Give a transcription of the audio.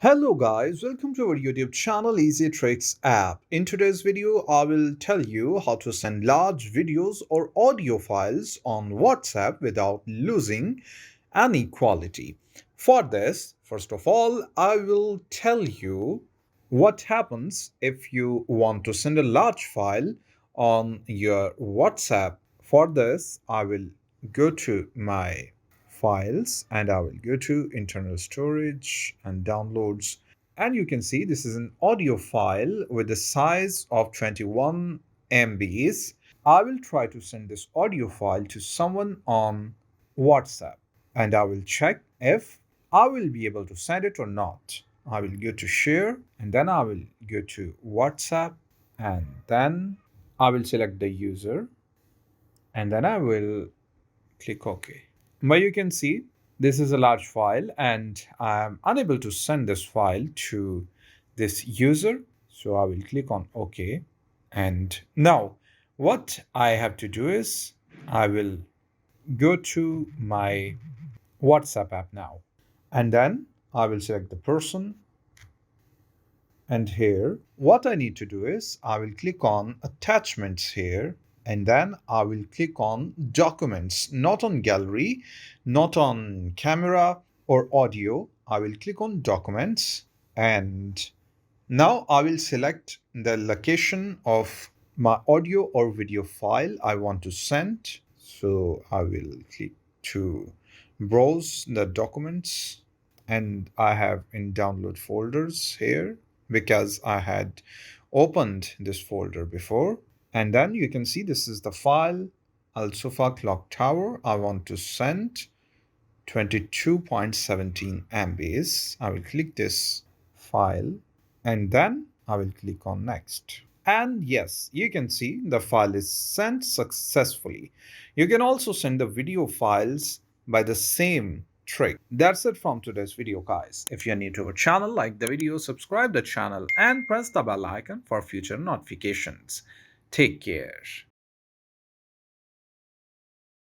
Hello guys, welcome to our YouTube channel Easy Tricks app. In today's video, I will tell you how to send large videos or audio files on WhatsApp without losing any quality. For this, first of all, I will tell you what happens if you want to send a large file on your WhatsApp. For this, I will go to my files and I will go to internal storage and downloads, and you can see this is an audio file with the size of 21 MBs. I will try to send this audio file to someone on WhatsApp and I will check if I will be able to send it or not. I will go to share and then I will go to WhatsApp and then I will select the user and then I will click OK. But you can see this is a large file and I'm unable to send this file to this user. So I will click on OK. And now what I have to do is I will go to my WhatsApp app now. And then I will select the person. And here, what I need to do is I will click on attachments here and then I will click on documents, not on gallery, not on camera or audio. I will click on documents and now I will select the location of my audio or video file I want to send. So I will click to browse the documents and I have in download folders here because I had opened this folder before. And then you can see this is the file Al Sofa Clock Tower. I want to send 22.17 MBs. I will click this file and then I will click on next. And yes, you can see the file is sent successfully. You can also send the video files by the same trick. That's it from today's video, guys. If you're new to our channel, like the video, subscribe the channel and press the bell icon for future notifications. Take care.